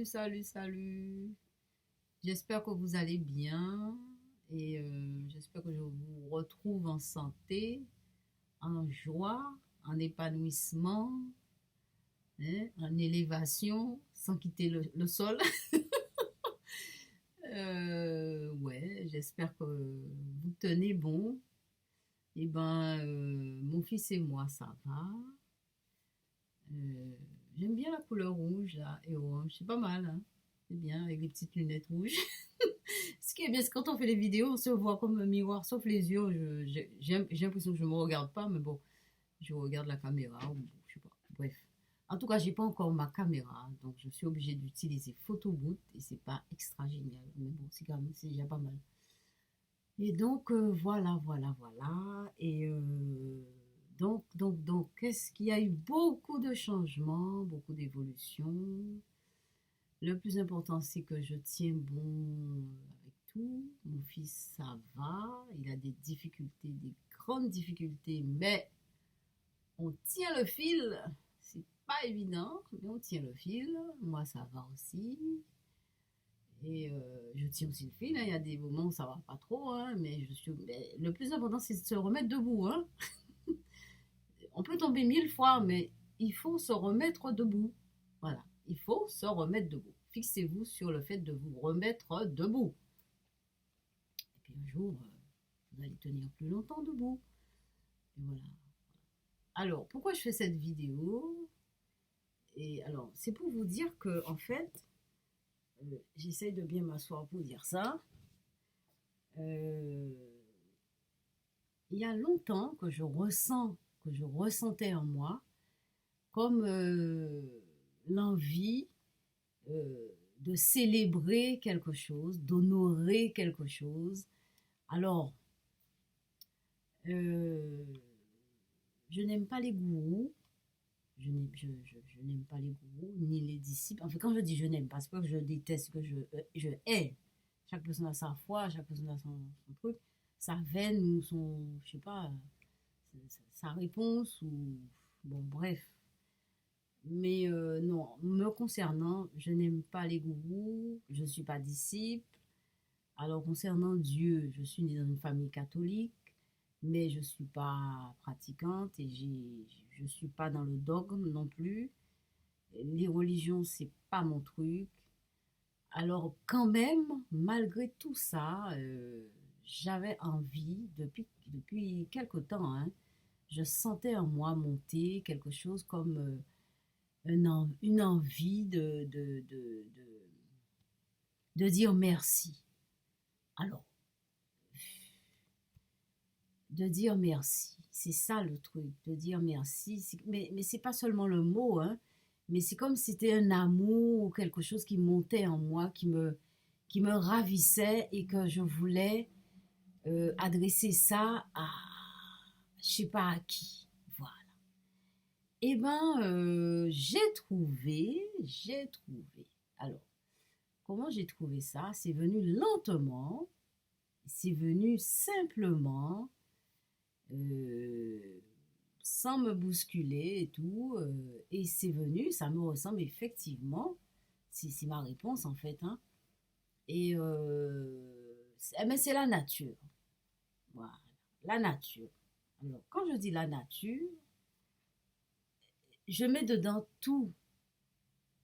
Salut. J'espère que vous allez bien et j'espère que je vous retrouve en santé, en joie, en épanouissement, hein, en élévation, sans quitter le sol. Ouais, j'espère que vous tenez bon. Eh ben, mon fils et moi, ça va. Euh, J'aime bien la couleur rouge là et orange, c'est pas mal, hein. C'est bien avec les petites lunettes rouges. Ce qui est bien, c'est quand on fait les vidéos, on se voit comme un miroir, sauf les yeux. J'ai l'impression que je ne me regarde pas, mais bon, je regarde la caméra, ou je sais pas. Bref. En tout cas, j'ai pas encore ma caméra, donc je suis obligée d'utiliser Photobooth et c'est pas extra génial. Mais bon, c'est quand même, c'est déjà pas mal. Et donc, voilà. Et donc, qu'est-ce qu'il y a eu beaucoup de changements, beaucoup d'évolutions. Le plus important, c'est que je tiens bon avec tout. Mon fils, ça va. Il a des difficultés, des grandes difficultés, mais on tient le fil. C'est pas évident, mais on tient le fil. Moi, ça va aussi. Et je tiens aussi le fil, hein. Il y a des moments où ça va pas trop, hein, mais le plus important, c'est de se remettre debout, hein. On peut tomber 1000 fois, mais il faut se remettre debout. Voilà, il faut se remettre debout. Fixez-vous sur le fait de vous remettre debout. Et puis un jour, vous allez tenir plus longtemps debout. Et voilà. Alors, pourquoi je fais cette vidéo? Et alors, c'est pour vous dire que, en fait, j'essaye de bien m'asseoir pour dire ça. Euh, il y a longtemps que je ressentais en moi comme l'envie euh, de célébrer quelque chose, d'honorer quelque chose. Alors, euh, je n'aime pas les gourous, je n'aime pas les gourous, ni les disciples. Enfin, quand je dis je n'aime pas, c'est pas que je déteste, que je hais. Chaque personne a sa foi, chaque personne a son truc, sa veine ou son, je sais pas, sa réponse ou, bon, bref. Mais non, me concernant, je n'aime pas les gourous, je ne suis pas disciple. Alors concernant Dieu, je suis née dans une famille catholique, mais je ne suis pas pratiquante et je ne suis pas dans le dogme non plus. Les religions, c'est pas mon truc. Alors quand même, malgré tout ça, j'avais envie, depuis quelque temps, hein, je sentais en moi monter quelque chose comme une envie de dire merci. Alors, de dire merci, c'est ça le truc, de dire merci. Mais c'est pas seulement le mot, hein, mais c'est comme si c'était un amour ou quelque chose qui montait en moi, qui me ravissait et que je voulais adresser ça à, je sais pas à qui. Voilà. Eh ben, j'ai trouvé. Alors, comment j'ai trouvé ça? C'est venu lentement, c'est venu simplement, euh, sans me bousculer et tout. Et c'est venu, ça me ressemble effectivement. C'est ma réponse en fait, hein. Et mais c'est la nature. Voilà, la nature. Alors, quand je dis la nature, je mets dedans tout.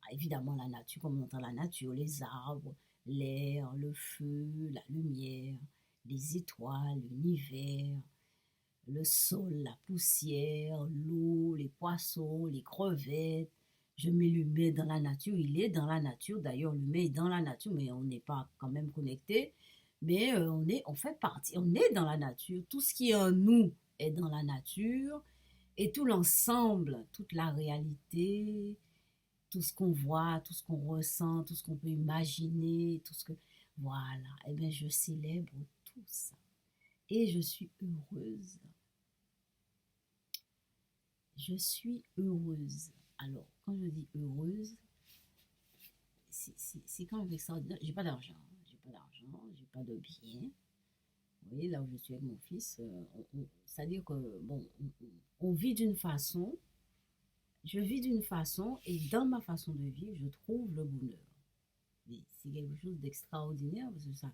Ah, évidemment, la nature, comme on entend la nature, les arbres, l'air, le feu, la lumière, les étoiles, l'univers, le sol, la poussière, l'eau, les poissons, les crevettes. Je mets l'humain dans la nature, il est dans la nature. D'ailleurs, l'humain est dans la nature, mais on n'est pas quand même connecté. Mais on fait partie, on est dans la nature. Tout ce qui est en nous est dans la nature. Et tout l'ensemble, toute la réalité, tout ce qu'on voit, tout ce qu'on ressent, tout ce qu'on peut imaginer, tout ce que... Voilà, eh bien je célèbre tout ça. Et je suis heureuse. Je suis heureuse. Alors, quand je dis heureuse, c'est quand même extraordinaire. J'ai pas d'argent, j'ai pas de bien. Vous voyez, là où je suis avec mon fils, c'est-à-dire que, bon, on vit d'une façon, je vis d'une façon, et dans ma façon de vivre, je trouve le bonheur. C'est quelque chose d'extraordinaire parce que ça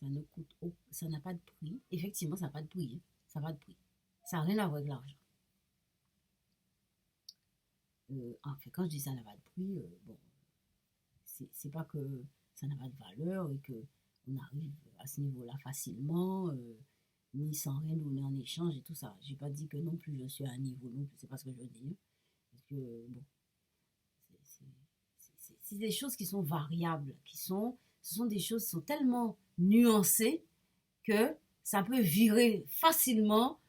ne coûte, ça n'a pas de prix. Effectivement, ça n'a pas de prix. Hein. Ça n'a pas de prix. Ça n'a rien à voir avec l'argent. En fait, quand je dis ça n'a pas de prix, bon, c'est pas que ça n'a pas de valeur et que on arrive à ce niveau-là facilement, ni sans rien donner en échange et tout ça. J'ai pas dit que non plus je suis à un niveau non plus, c'est pas ce que je veux dire. Parce que bon, c'est des choses qui sont variables, ce sont des choses qui sont tellement nuancées que ça peut virer facilement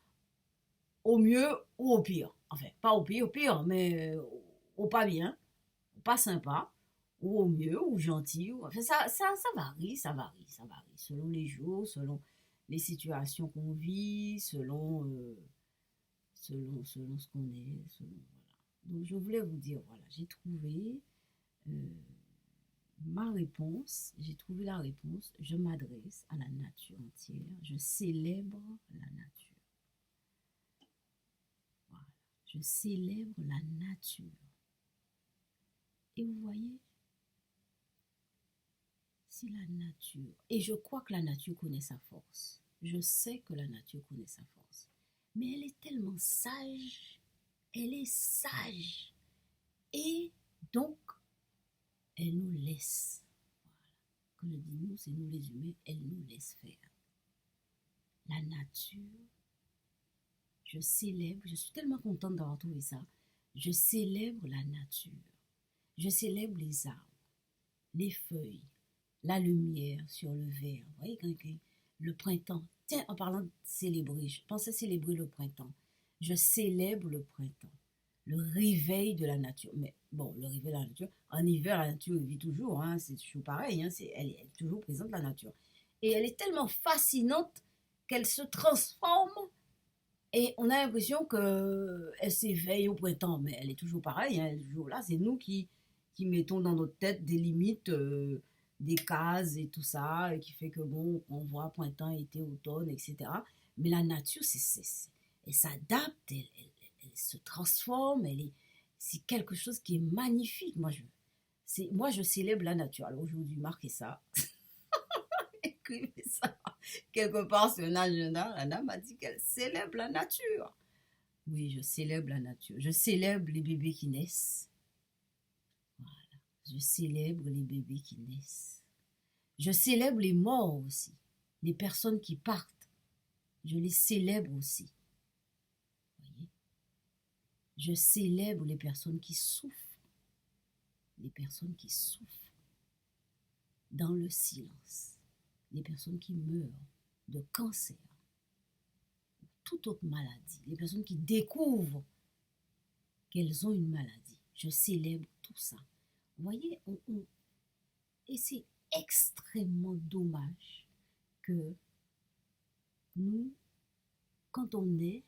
au mieux ou au pire. Enfin, pas au pire, mais au pas bien, au pas sympa, ou au mieux, ou gentil. Ou, enfin, ça varie, ça varie. Selon les jours, selon les situations qu'on vit, selon ce qu'on est. Donc, je voulais vous dire, voilà, j'ai trouvé euh, ma réponse, j'ai trouvé la réponse. Je m'adresse à la nature entière, je célèbre la nature. Voilà. Je célèbre la nature. Et vous voyez, c'est la nature. Et je crois que la nature connaît sa force. Je sais que la nature connaît sa force. Mais elle est tellement sage. Elle est sage. Et donc, elle nous laisse. Voilà. Quand je dis nous, c'est nous les humains, elle nous laisse faire. La nature, je célèbre, je suis tellement contente d'avoir trouvé ça. Je célèbre la nature. Je célèbre les arbres, les feuilles, la lumière sur le verre. Vous voyez, le printemps. Tiens, en parlant de célébrer, je pensais célébrer le printemps. Je célèbre le printemps, le réveil de la nature. Mais bon, le réveil de la nature, en hiver, la nature vit toujours. Hein, c'est toujours pareil. Hein, elle est toujours présente, la nature. Et elle est tellement fascinante qu'elle se transforme. Et on a l'impression qu'elle s'éveille au printemps, mais elle est toujours pareille, hein, elle est toujours là. C'est nous qui mettons dans notre tête des limites, des cases et tout ça, et qui fait que bon, on voit printemps, été, automne, etc. Mais la nature, elle s'adapte, elle se transforme, c'est quelque chose qui est magnifique. Moi, je célèbre la nature. Alors aujourd'hui, marquez ça, écrivez ça. Quelque part sur un agenda, la dame m'a dit qu'elle célèbre la nature. Oui, je célèbre la nature. Je célèbre les bébés qui naissent. Voilà. Je célèbre les bébés qui naissent. Je célèbre les morts aussi. Les personnes qui partent. Je les célèbre aussi. Voyez? Je célèbre les personnes qui souffrent. Les personnes qui souffrent dans le silence. Les personnes qui meurent de cancer. Toute autre maladie. Les personnes qui découvrent qu'elles ont une maladie. Je célèbre tout ça. Vous voyez, et c'est extrêmement dommage que nous, quand on est,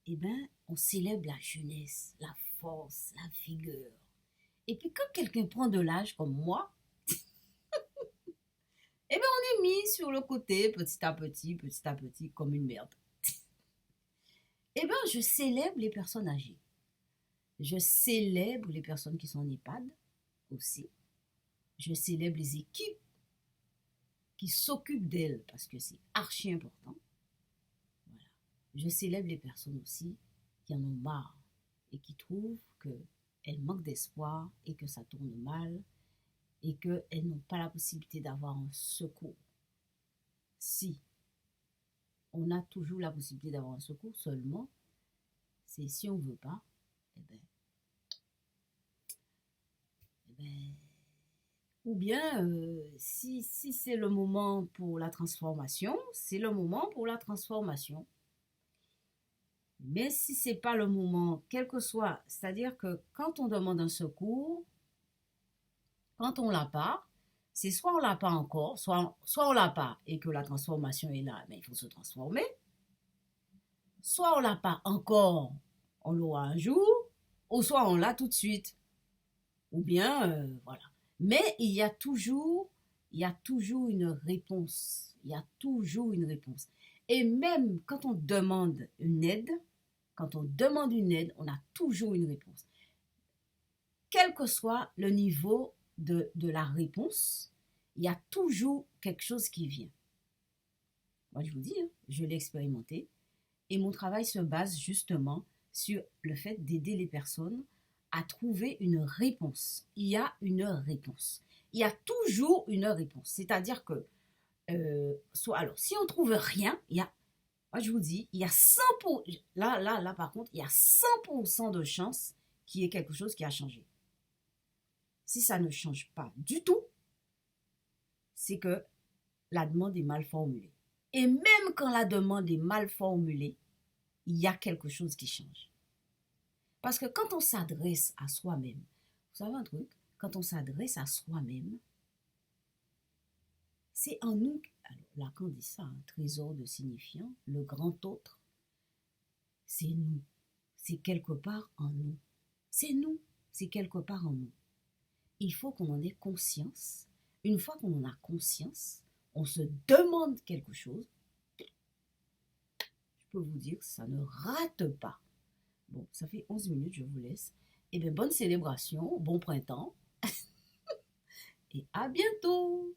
eh ben, on célèbre la jeunesse, la force, la vigueur. Et puis quand quelqu'un prend de l'âge comme moi, eh ben, on est mis sur le côté petit à petit, comme une merde. Eh bien, je célèbre les personnes âgées. Je célèbre les personnes qui sont en EHPAD aussi. Je célèbre les équipes qui s'occupent d'elles parce que c'est archi important. Voilà. Je célèbre les personnes aussi qui en ont marre et qui trouvent qu'elles manquent d'espoir et que ça tourne mal et qu'elles n'ont pas la possibilité d'avoir un secours. Si on a toujours la possibilité d'avoir un secours, seulement c'est si on ne veut pas, ou bien si c'est le moment pour la transformation, c'est le moment pour la transformation. Mais si c'est pas le moment, quel que soit, c'est-à-dire que quand on demande un secours, quand on l'a pas, c'est soit on l'a pas encore, soit on l'a pas et que la transformation est là, mais il faut se transformer. Soit on l'a pas encore, on l'aura un jour, ou soit on l'a tout de suite. Ou bien, voilà. Mais il y a toujours une réponse. Il y a toujours une réponse. Et même quand on demande une aide, on a toujours une réponse. Quel que soit le niveau de la réponse, il y a toujours quelque chose qui vient. Moi, je vous dis, hein, je l'ai expérimenté. Et mon travail se base justement sur le fait d'aider les personnes à trouver une réponse. Il y a une réponse. Il y a toujours une réponse. C'est-à-dire que, alors, si on ne trouve rien, moi je vous dis, il y a 100%, là, par contre, il y a 100% de chance qu'il y ait quelque chose qui a changé. Si ça ne change pas du tout, c'est que la demande est mal formulée. Et même quand la demande est mal formulée, il y a quelque chose qui change. Parce que quand on s'adresse à soi-même, vous savez un truc, quand on s'adresse à soi-même, c'est en nous, alors Lacan dit ça, un trésor de signifiant, le grand autre, c'est nous, c'est quelque part en nous. C'est nous, c'est quelque part en nous. Il faut qu'on en ait conscience. Une fois qu'on en a conscience, on se demande quelque chose, je peux vous dire que ça ne rate pas. Bon, ça fait 11 minutes, je vous laisse. Eh bien, bonne célébration, bon printemps et à bientôt!